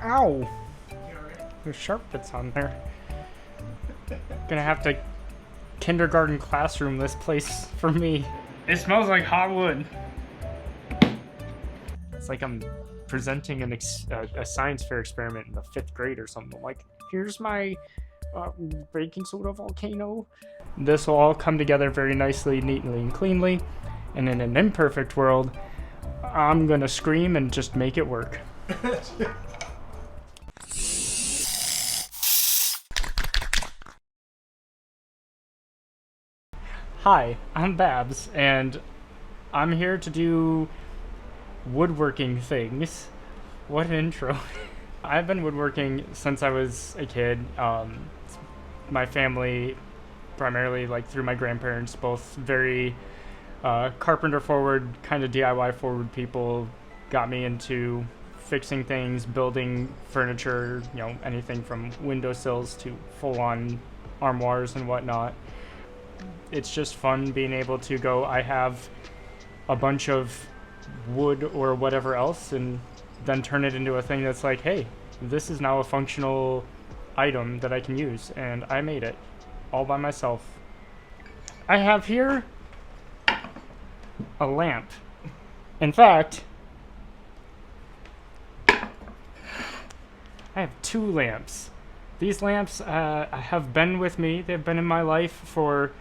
Ow! There's sharp bits on there. Gonna have to kindergarten classroom this place for me. It smells like hot wood. It's like I'm presenting a science fair experiment in the 5th grade or something. I'm like, here's my baking soda volcano. This will all come together very nicely, neatly, and cleanly. And in an imperfect world, I'm gonna scream and just make it work. Hi, I'm Babs, and I'm here to do woodworking things. What an intro. I've been woodworking since I was a kid. My family, primarily like through my grandparents, both very carpenter forward, kind of DIY forward people, got me into fixing things, building furniture, you know, anything from windowsills to full-on armoires and whatnot. It's just fun being able to go, I have a bunch of wood or whatever else, and then turn it into a thing that's like, hey, this is now a functional item that I can use, and I made it all by myself. I have here a lamp. In fact, I have 2 lamps. These lamps have been with me. They've been in my life for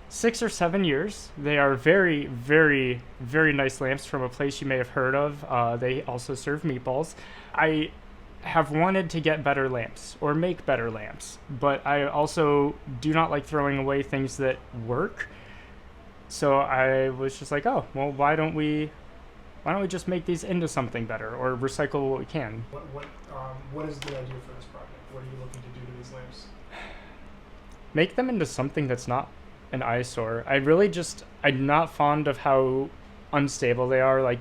6 or 7 years. They are very, very, very nice lamps from a place you may have heard of. They also serve meatballs. I have wanted to get better lamps or make better lamps, but I also do not like throwing away things that work. So I was just like, oh, well, why don't we just make these into something better or recycle what we can? What is the idea for this project? What are you looking to do to these lamps? Make them into something that's not an eyesore. I'm not fond of how unstable they are. Like,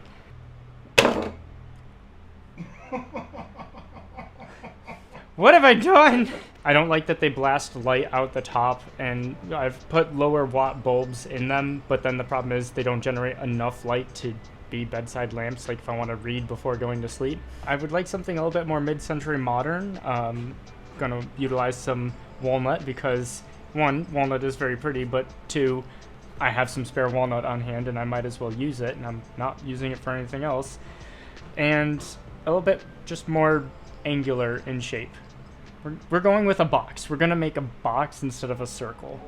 what have I done? I don't like that they blast light out the top, and I've put lower watt bulbs in them, but then the problem is they don't generate enough light to be bedside lamps, like if I want to read before going to sleep. I would like something a little bit more mid-century modern. Gonna utilize some walnut because 1, walnut is very pretty, but 2, I have some spare walnut on hand and I might as well use it, and I'm not using it for anything else. And a little bit just more angular in shape. We're going with a box. We're gonna make a box instead of a circle.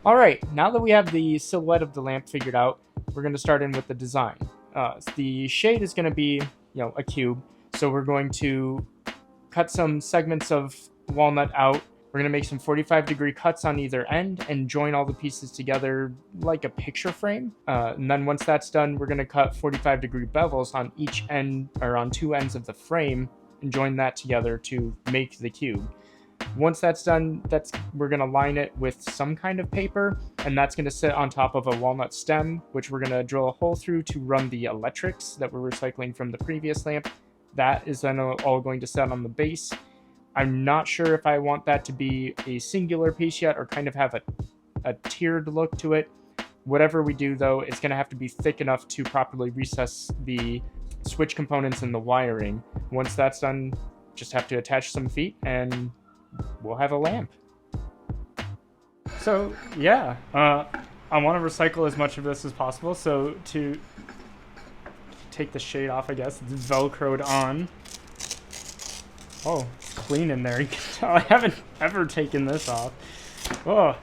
Alright, now that we have the silhouette of the lamp figured out, we're going to start in with the design. The shade is going to be, a cube, so we're going to cut some segments of walnut out. We're going to make some 45-degree cuts on either end and join all the pieces together like a picture frame. And then once that's done, we're going to cut 45-degree bevels on each end, or on 2 ends of the frame, and join that together to make the cube. Once that's done, we're going to line it with some kind of paper, and that's going to sit on top of a walnut stem, which we're going to drill a hole through to run the electrics that we're recycling from the previous lamp. That is then all going to sit on the base. I'm not sure if I want that to be a singular piece yet or kind of have a tiered look to it. Whatever we do, though, it's going to have to be thick enough to properly recess the switch components and the wiring. Once that's done, just have to attach some feet and we'll have a lamp. So yeah, I want to recycle as much of this as possible, so to take the shade off, I guess, it's velcroed on. Oh, it's clean in there. You can tell I haven't ever taken this off. Oh,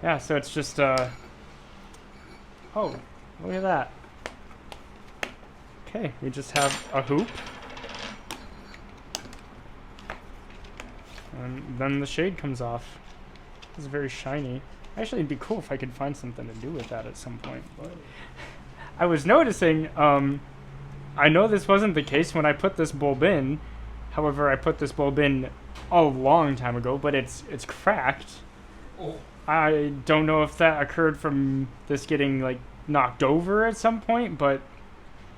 yeah, so it's just, oh, look at that. Okay, we just have a hoop. And then the shade comes off. It's very shiny. Actually, it'd be cool if I could find something to do with that at some point. But I was noticing, I know this wasn't the case when I put this bulb in. However, I put this bulb in a long time ago, but it's cracked. Oh. I don't know if that occurred from this getting, like, knocked over at some point, but...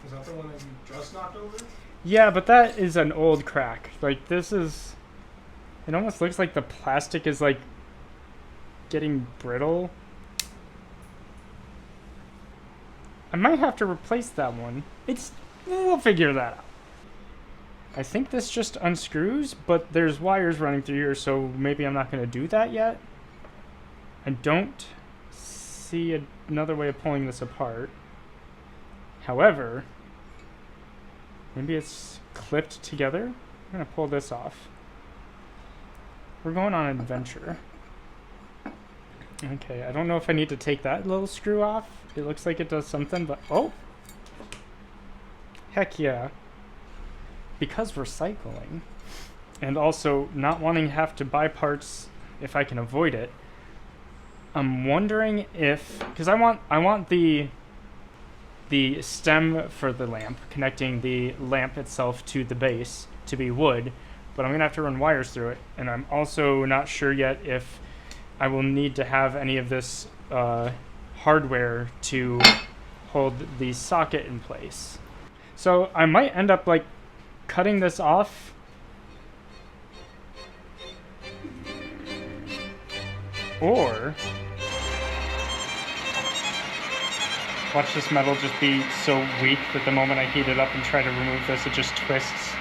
Is that the one that you just knocked over? Yeah, but that is an old crack. Like, this is... It almost looks like the plastic is like getting brittle. I might have to replace that one. We'll figure that out. I think this just unscrews, but there's wires running through here, so maybe I'm not going to do that yet. I don't see another way of pulling this apart. However, maybe it's clipped together. I'm going to pull this off. We're going on an adventure. Okay, I don't know if I need to take that little screw off. It looks like it does something, but oh! Heck yeah. Because recycling, and also not wanting to have to buy parts if I can avoid it, I'm wondering if, because I want the stem for the lamp, connecting the lamp itself to the base, to be wood, but I'm going to have to run wires through it, and I'm also not sure yet if I will need to have any of this hardware to hold the socket in place. So I might end up like cutting this off. Or watch this metal just be so weak that the moment I heat it up and try to remove this, it just twists.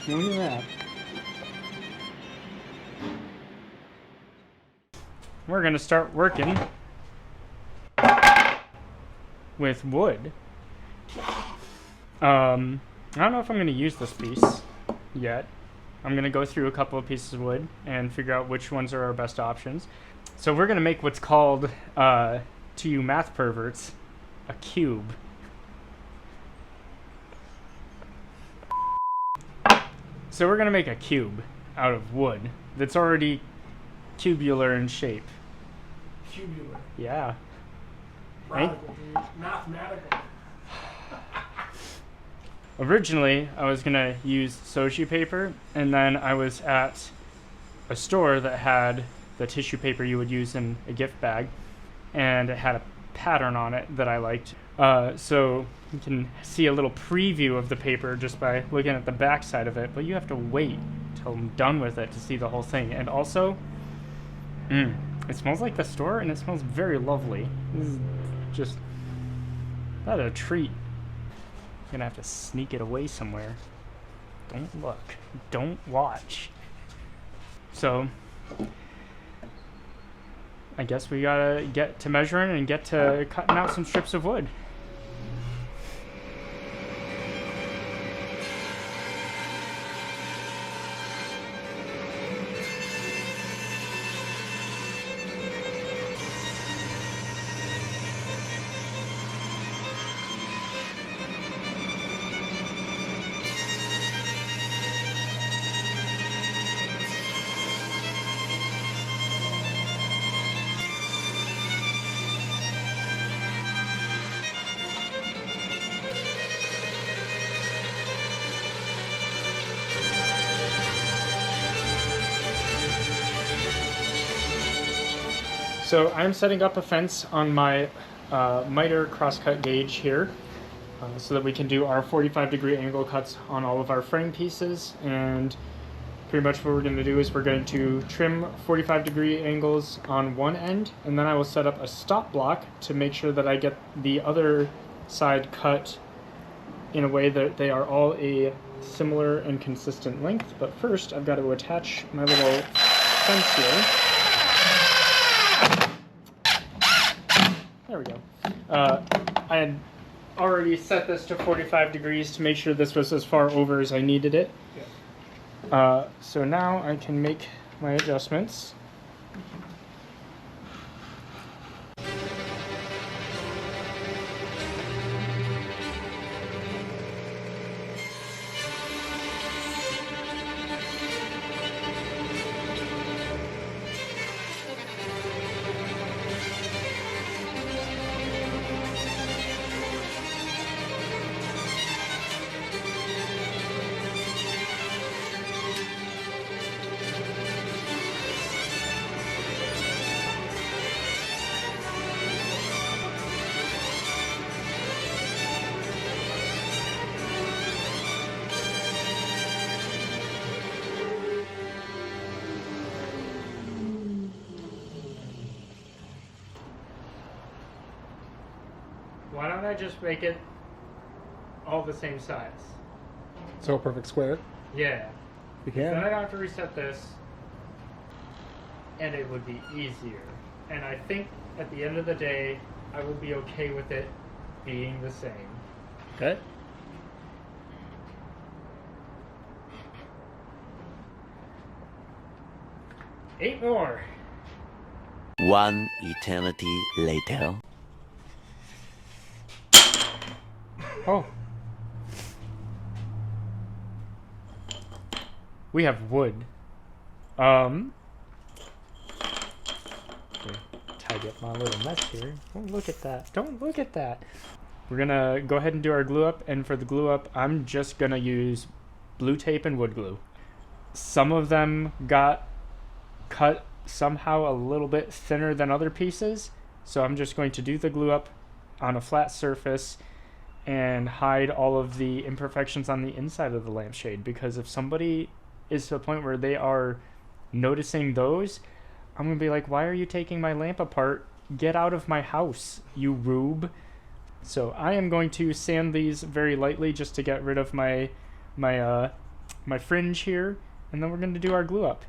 Look at that. We're gonna start working with wood. I don't know if I'm gonna use this piece yet. I'm gonna go through a couple of pieces of wood and figure out which ones are our best options. So we're gonna make what's called, to you math perverts, a cube. So we're gonna make a cube out of wood that's already cubular in shape. Cubular. Yeah. Radical, dude. Mathematical. Originally, I was gonna use soju paper, and then I was at a store that had the tissue paper you would use in a gift bag, and it had a pattern on it that I liked. So you can see a little preview of the paper just by looking at the back side of it, but you have to wait till I'm done with it to see the whole thing. And also, it smells like the store, and it smells very lovely. This is just not a treat. I'm gonna have to sneak it away somewhere. Don't look. Don't watch. So, I guess we gotta get to measuring and get to cutting out some strips of wood. So I'm setting up a fence on my miter crosscut gauge here so that we can do our 45-degree angle cuts on all of our frame pieces. And pretty much what we're going to do is we're going to trim 45-degree angles on one end, and then I will set up a stop block to make sure that I get the other side cut in a way that they are all a similar and consistent length. But first I've got to attach my little fence here. There we go. I had already set this to 45 degrees to make sure this was as far over as I needed it. Yeah. So now I can make my adjustments. Why don't I just make it all the same size? So a perfect square. Yeah. You Then can. I'd have to reset this, and it would be easier. And I think at the end of the day, I will be okay with it being the same. Okay. Eight more. One eternity later. Oh. We have wood. Okay, tidy up my little mess here. Don't look at that. Don't look at that. We're gonna go ahead and do our glue up, and for the glue up, I'm just gonna use blue tape and wood glue. Some of them got cut somehow a little bit thinner than other pieces, so I'm just going to do the glue up on a flat surface and hide all of the imperfections on the inside of the lampshade, because if somebody is to the point where they are noticing those, I'm gonna be like, why are you taking my lamp apart? Get out of my house, you rube. So I am going to sand these very lightly just to get rid of my fringe here, and then we're going to do our glue up.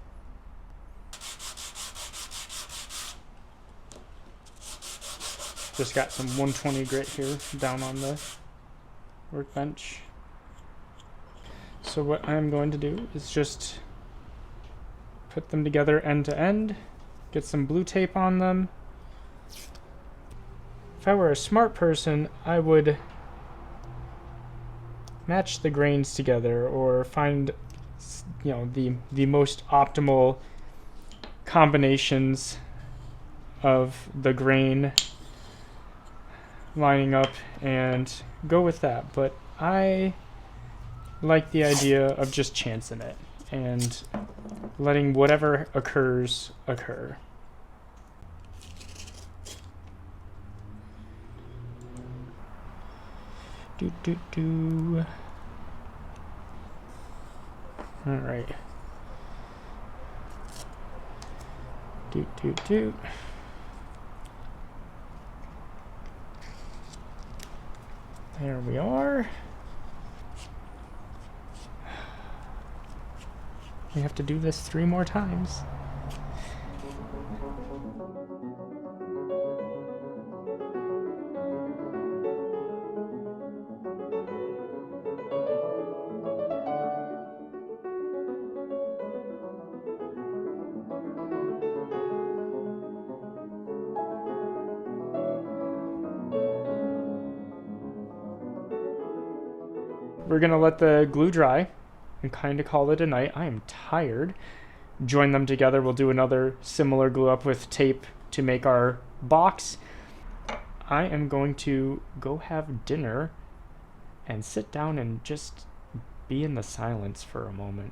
Just got some 120 grit here down on the workbench. So what I'm going to do is just put them together end to end, get some blue tape on them. If I were a smart person, I would match the grains together or find, you know, the most optimal combinations of the grain lining up and go with that. But I like the idea of just chancing it and letting whatever occurs occur. All right. There we are. We have to do this 3 more times. We're gonna let the glue dry and kind of call it a night. I am tired. Join them together. We'll do another similar glue up with tape to make our box. I am going to go have dinner and sit down and just be in the silence for a moment.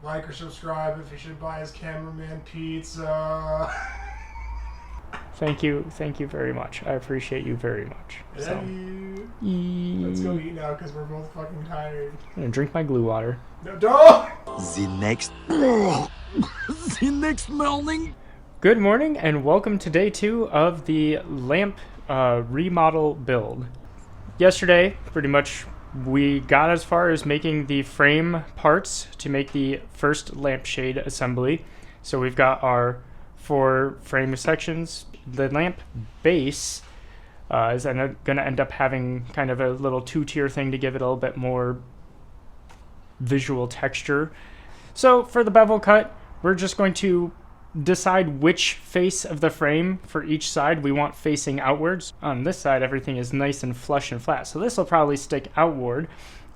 Like or subscribe if you should buy his cameraman pizza. Thank you very much. I appreciate you very much. So, Let's go eat now because we're both fucking tired. I'm gonna drink my glue water. No, don't! The next morning. Good morning and welcome to day 2 of the lamp remodel build. Yesterday, pretty much, we got as far as making the frame parts to make the first lampshade assembly. So we've got our 4 frame sections. The lamp base is going to end up having kind of a little 2-tier thing to give it a little bit more visual texture. So for the bevel cut, we're just going to decide which face of the frame for each side we want facing outwards. On this side, everything is nice and flush and flat, so this will probably stick outward.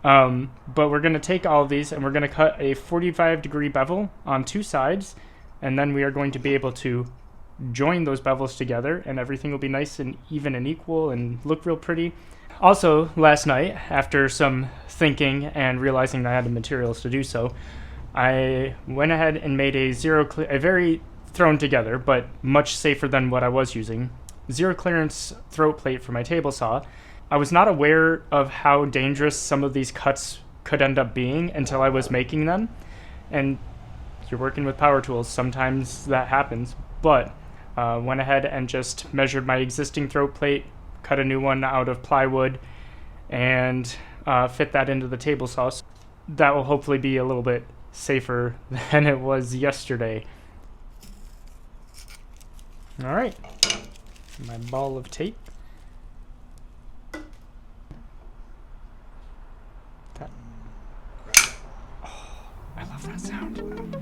But we're going to take all of these and we're going to cut a 45-degree bevel on 2 sides, and then we are going to be able to join those bevels together and everything will be nice and even and equal and look real pretty. Also, last night, after some thinking and realizing I had the materials to do so, I went ahead and made a very thrown together, but much safer than what I was using, zero clearance throat plate for my table saw. I was not aware of how dangerous some of these cuts could end up being until I was making them. And you're working with power tools, sometimes that happens, but went ahead and just measured my existing throat plate, cut a new one out of plywood and fit that into the table saw. That will hopefully be a little bit safer than it was yesterday. All right, my ball of tape. Oh, I love that sound.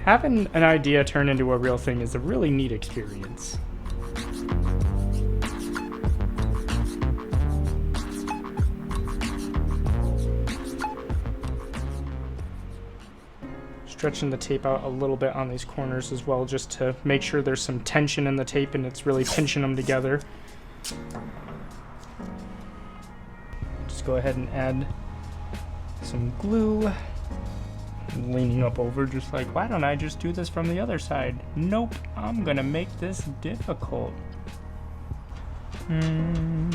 Having an idea turn into a real thing is a really neat experience. Stretching the tape out a little bit on these corners as well, just to make sure there's some tension in the tape and it's really pinching them together. Just go ahead and add some glue. Leaning up over, just like, why don't I just do this from the other side? Nope, I'm gonna make this difficult. Trying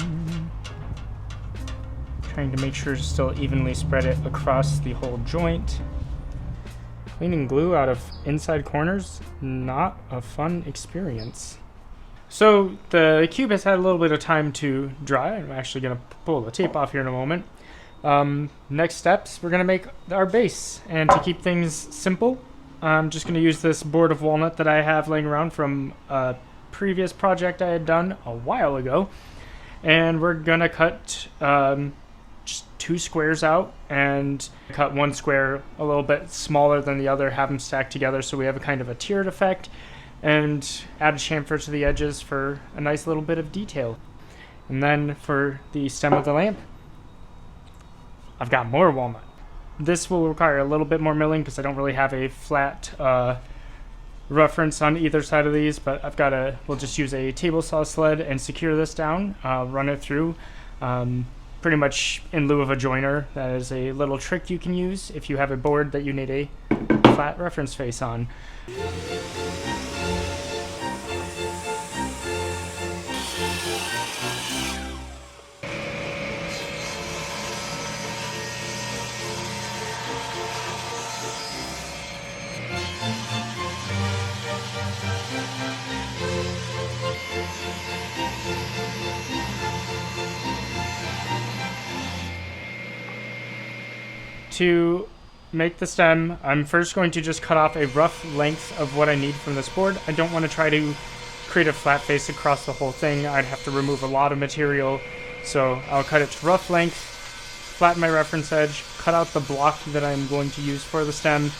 to make sure to still evenly spread it across the whole joint. Cleaning glue out of inside corners, not a fun experience. So the cube has had a little bit of time to dry. I'm actually gonna pull the tape off here in a moment. Next steps, we're gonna make our base, and to keep things simple, I'm just gonna use this board of walnut that I have laying around from a previous project I had done a while ago, and we're gonna cut just 2 squares out and cut one square a little bit smaller than the other, have them stacked together so we have a kind of a tiered effect, and add a chamfer to the edges for a nice little bit of detail. And then for the stem of the lamp, I've got more walnut. This will require a little bit more milling because I don't really have a flat reference on either side of these, but we'll just use a table saw sled and secure this down, run it through, pretty much in lieu of a joiner. That is a little trick you can use if you have a board that you need a flat reference face on. To make the stem, I'm first going to just cut off a rough length of what I need from this board. I don't want to try to create a flat face across the whole thing. I'd have to remove a lot of material, so I'll cut it to rough length, flatten my reference edge, cut out the block that I'm going to use for the stem,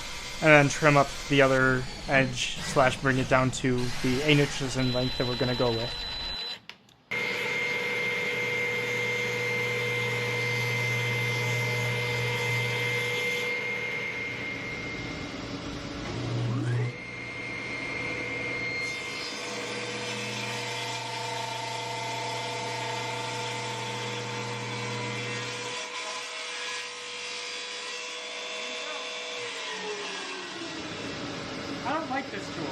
and then trim up the other edge / bring it down to the 8 inches in length that we're going to go with. I don't like this tool.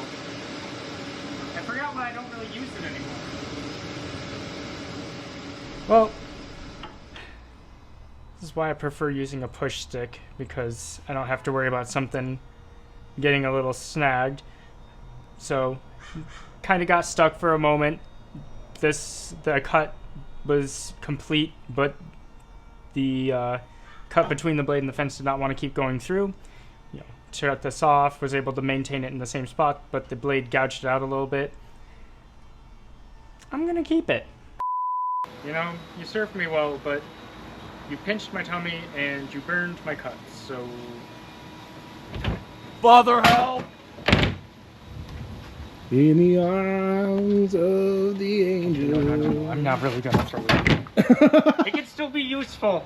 I forgot why I don't really use it anymore. Well, this is why I prefer using a push stick, because I don't have to worry about something getting a little snagged. So, kind of got stuck for a moment. The cut was complete, but the cut between the blade and the fence did not want to keep going through. Shut this off, was able to maintain it in the same spot, but the blade gouged it out a little bit. I'm gonna keep it. You know, you served me well, but you pinched my tummy and you burned my cuts, so... Father, help! In the arms of the angel. No, I'm not really gonna throw it. It can still be useful.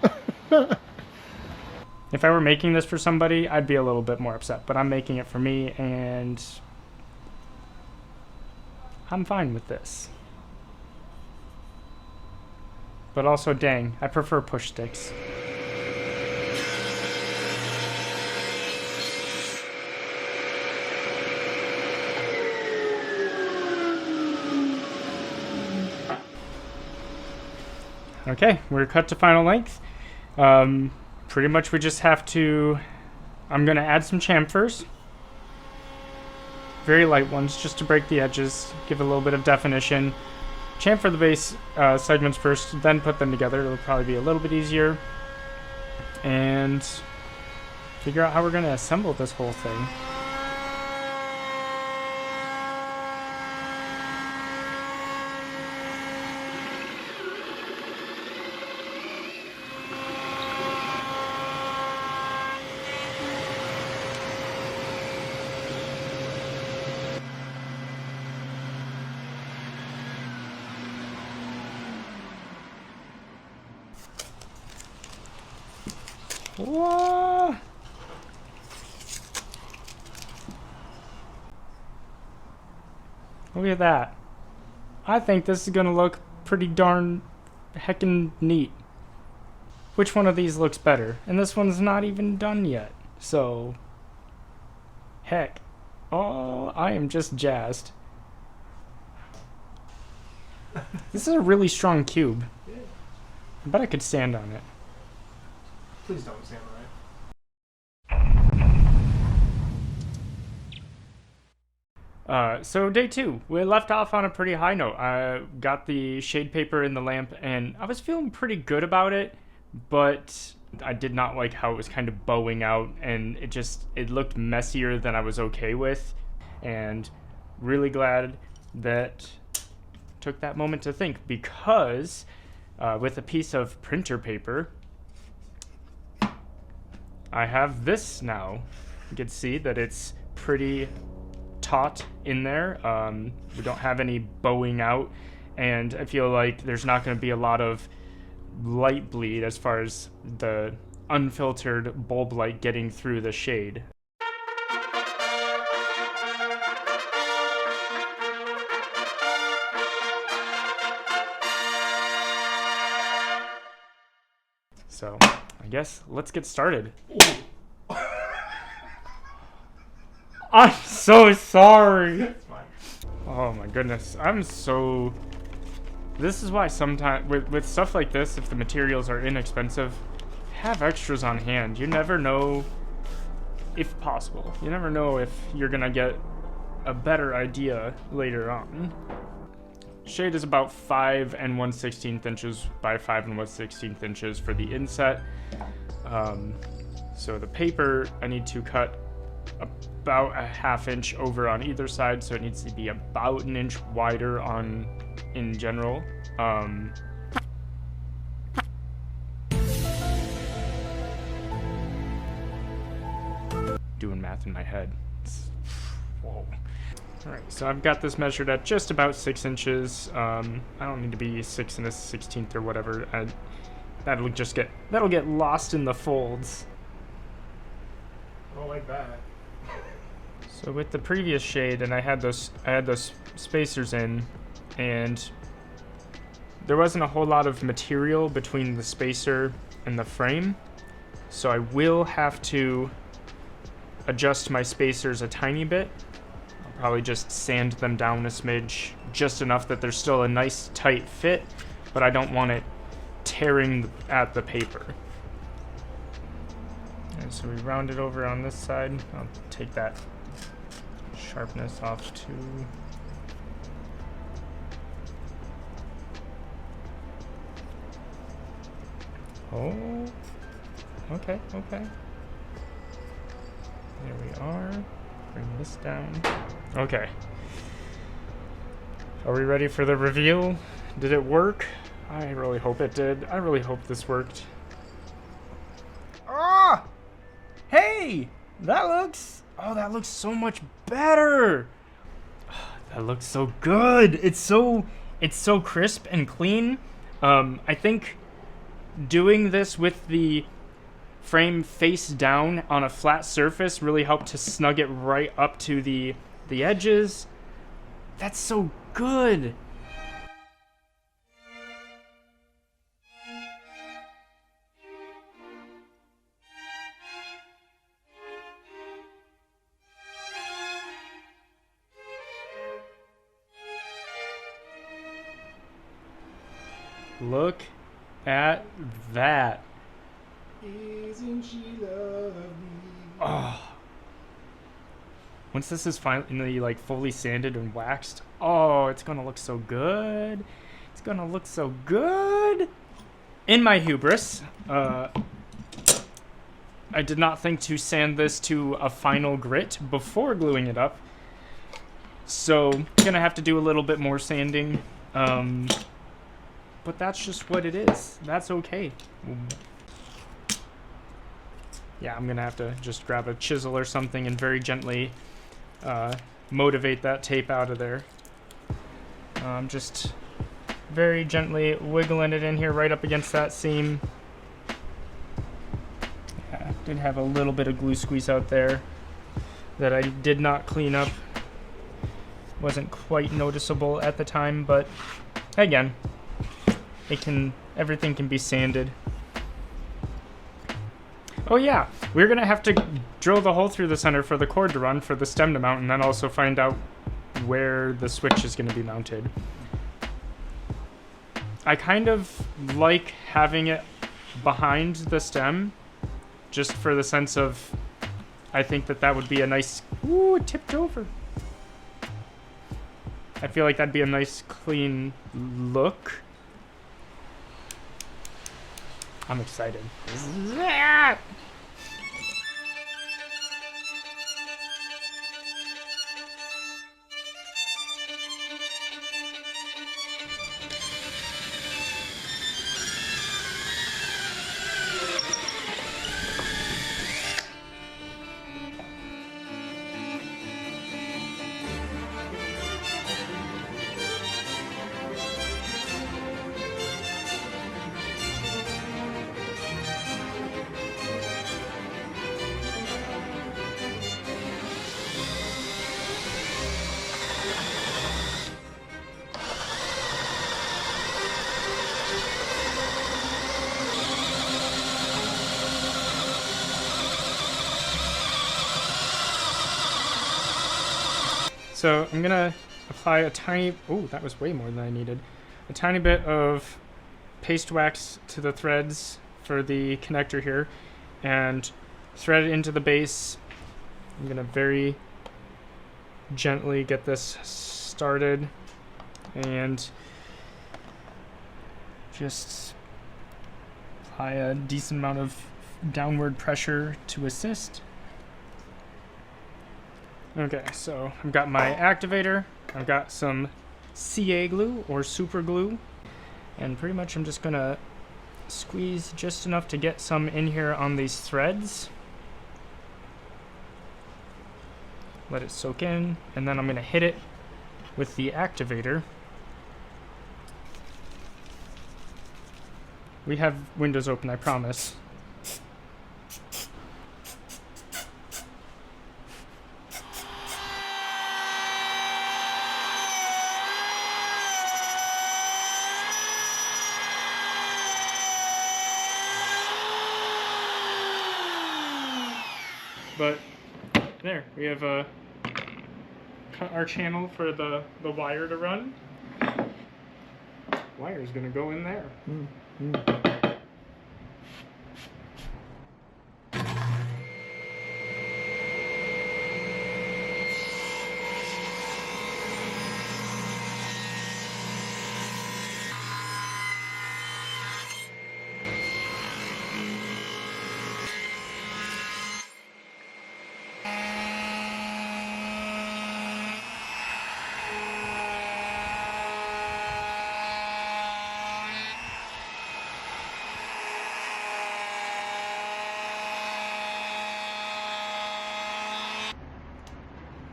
If I were making this for somebody, I'd be a little bit more upset, but I'm making it for me, and I'm fine with this. But also, dang, I prefer push sticks. Okay, we're cut to final length. Pretty much we just have to... I'm going to add some chamfers. Very light ones, just to break the edges, give a little bit of definition. Chamfer the base segments first, then put them together. It'll probably be a little bit easier. And figure out how we're going to assemble this whole thing. Whoa! Look at that. I think this is gonna look pretty darn heckin' neat. Which one of these looks better? And this one's not even done yet. So, heck. Oh, I am just jazzed. This is a really strong cube. I bet I could stand on it. Please don't stand right. So day 2, we left off on a pretty high note. I got the shade paper in the lamp and I was feeling pretty good about it, but I did not like how it was kind of bowing out and it looked messier than I was okay with, and really glad that I took that moment to think, because with a piece of printer paper, I have this now. You can see that it's pretty taut in there. We don't have any bowing out, and I feel like there's not going to be a lot of light bleed as far as the unfiltered bulb light getting through the shade. So, I guess let's get started. I'm so sorry. It's fine. Oh my goodness. This is why sometimes with stuff like this, if the materials are inexpensive, have extras on hand. You never know, if possible. You never know if you're gonna get a better idea later on. Shade is about 5 1/16 inches by 5 1/16 inches for the inset. So the paper, I need to cut about a 1/2 inch over on either side, so it needs to be about 1 inch wider in general. Doing math in my head. Whoa. Alright, so I've got this measured at just about 6 inches. I don't need to be 6 1/16 or whatever. That'll get lost in the folds. I don't like that. So with the previous shade, and I had those spacers in, and there wasn't a whole lot of material between the spacer and the frame, so I will have to adjust my spacers a tiny bit. I'll probably just sand them down a smidge, just enough that there's still a nice tight fit, but I don't want it tearing at the paper. And so we round it over on this side. I'll take that sharpness off too. Oh, okay. There we are. Bring this down. Okay. Are we ready for the reveal? Did it work? I really hope it did. I really hope this worked. Ah! Hey! That looks so much better. That looks so good. It's so crisp and clean. I think doing this with the frame face down on a flat surface really helped to snug it right up to the edges. That's so good. Look at that. Isn't she lovely? Oh. Once this is finally like fully sanded and waxed, oh, it's gonna look so good. It's gonna look so good. In my hubris, I did not think to sand this to a final grit before gluing it up. So, gonna have to do a little bit more sanding. But that's just what it is. That's okay. Yeah, I'm gonna have to just grab a chisel or something and very gently motivate that tape out of there. Just very gently wiggling it in here right up against that seam. Yeah, did have a little bit of glue squeeze out there that I did not clean up. Wasn't quite noticeable at the time, but again, everything can be sanded. Oh yeah, we're gonna have to drill the hole through the center for the cord to run for the stem to mount, and then also find out where the switch is gonna be mounted. I kind of like having it behind the stem, just for the sense of, I think that would be a nice, ooh, it tipped over. I feel like that'd be a nice clean look. I'm excited. So I'm gonna apply a tiny, oh, that was way more than I needed. A tiny bit of paste wax to the threads for the connector here and thread it into the base. I'm gonna very gently get this started and just apply a decent amount of downward pressure to assist. Okay, so I've got my activator, I've got some CA glue or super glue, and pretty much I'm just gonna squeeze just enough to get some in here on these threads. Let it soak in, and then I'm gonna hit it with the activator. We have windows open, I promise. But there, we have cut our channel for the wire to run. Wire's gonna go in there.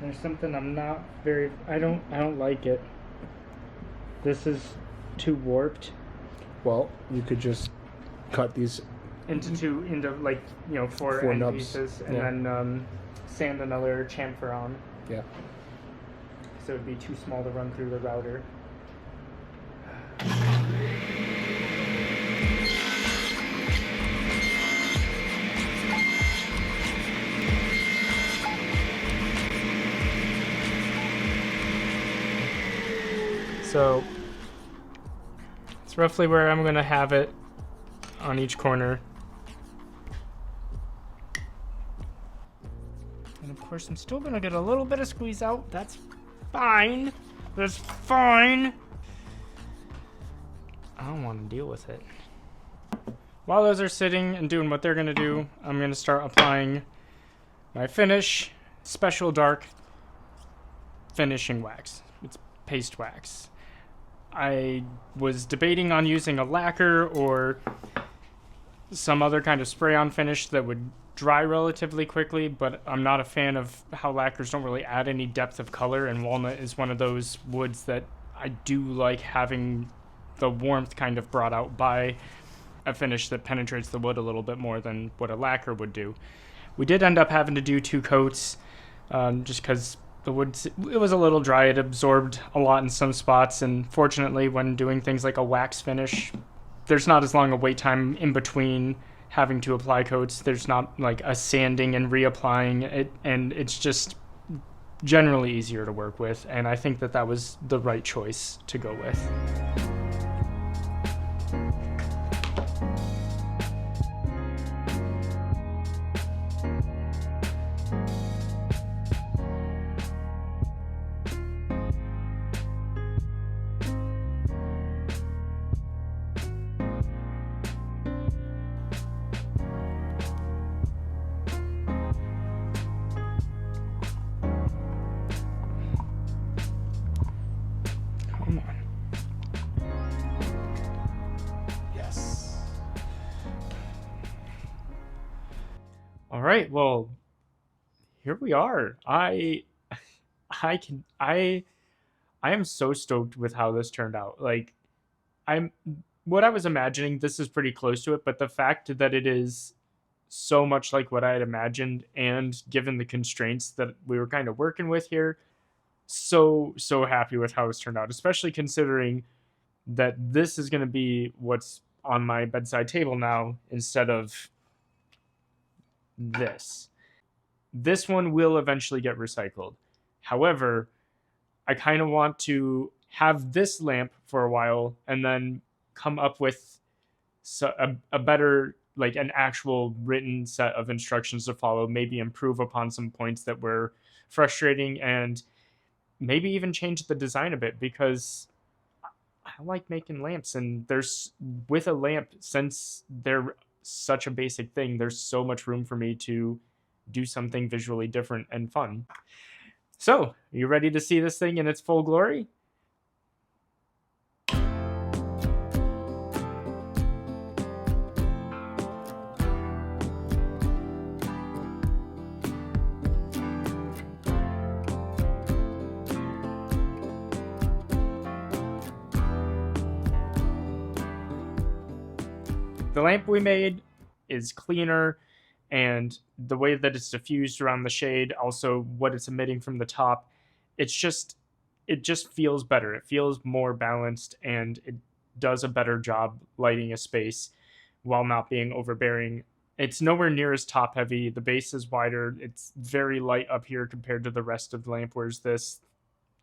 There's something I'm not very, I don't like it. This is too warped. Well, you could just cut these. Into like, you know, four end nubs. pieces, and Yeah. then sand another chamfer on. Yeah. So it'd be too small to run through the router. So it's roughly where I'm gonna have it on each corner. And of course, I'm still gonna get a little bit of squeeze out. That's fine. That's fine. I don't want to deal with it. While those are sitting and doing what they're gonna do, I'm gonna start applying my finish, special dark finishing wax. It's paste wax. I was debating on using a lacquer or some other kind of spray-on finish that would dry relatively quickly, but I'm not a fan of how lacquers don't really add any depth of color, and walnut is one of those woods that I do like having the warmth kind of brought out by a finish that penetrates the wood a little bit more than what a lacquer would do. We did end up having to do 2 coats just because the wood, it was a little dry. It absorbed a lot in some spots, and fortunately when doing things like a wax finish, there's not as long a wait time in between having to apply coats. There's not like a sanding and reapplying it, and it's just generally easier to work with, and I think that that was the right choice to go with. Come on. Yes. All right, well, here we are. I am so stoked with how this turned out. Like, I'm what I was imagining, this is pretty close to it, but the fact that it is so much like what I had imagined, and given the constraints that we were kind of working with here, so happy with how it's turned out, especially considering that this is going to be what's on my bedside table now instead of this. This one will eventually get recycled. However, I kind of want to have this lamp for a while and then come up with a better, like an actual written set of instructions to follow, maybe improve upon some points that were frustrating, and maybe even change the design a bit, because I like making lamps, and there's, with a lamp, since they're such a basic thing, there's so much room for me to do something visually different and fun. So, are you ready to see this thing in its full glory? The lamp we made is cleaner, and the way that it's diffused around the shade, also what it's emitting from the top, it just feels better. It feels more balanced, and it does a better job lighting a space while not being overbearing. It's nowhere near as top heavy. The base is wider. It's very light up here compared to the rest of the lamp, whereas this,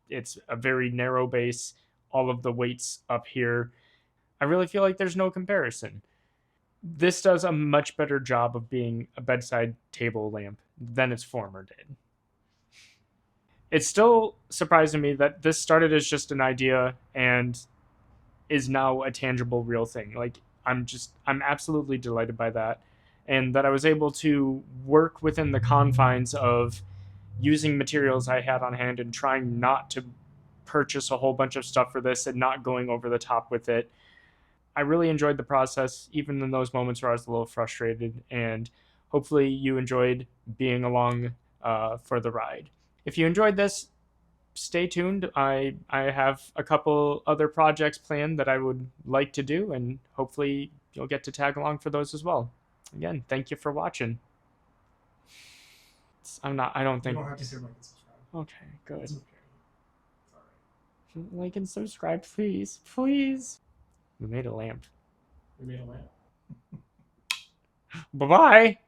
it's a very narrow base. All of the weight's up here. I really feel like there's no comparison. This does a much better job of being a bedside table lamp than its former did. It's still surprising me that this started as just an idea and is now a tangible, real thing. Like, I'm absolutely delighted by that. And that I was able to work within the confines of using materials I had on hand and trying not to purchase a whole bunch of stuff for this and not going over the top with it. I really enjoyed the process, even in those moments where I was a little frustrated, and hopefully you enjoyed being along for the ride. If you enjoyed this, stay tuned. I have a couple other projects planned that I would like to do, and hopefully you'll get to tag along for those as well. Again, thank you for watching. I don't think... You don't have to say like and subscribe. Okay, good. It's okay. It's alright. Like and subscribe, please. Please. We made a lamp. We made a lamp. Bye-bye.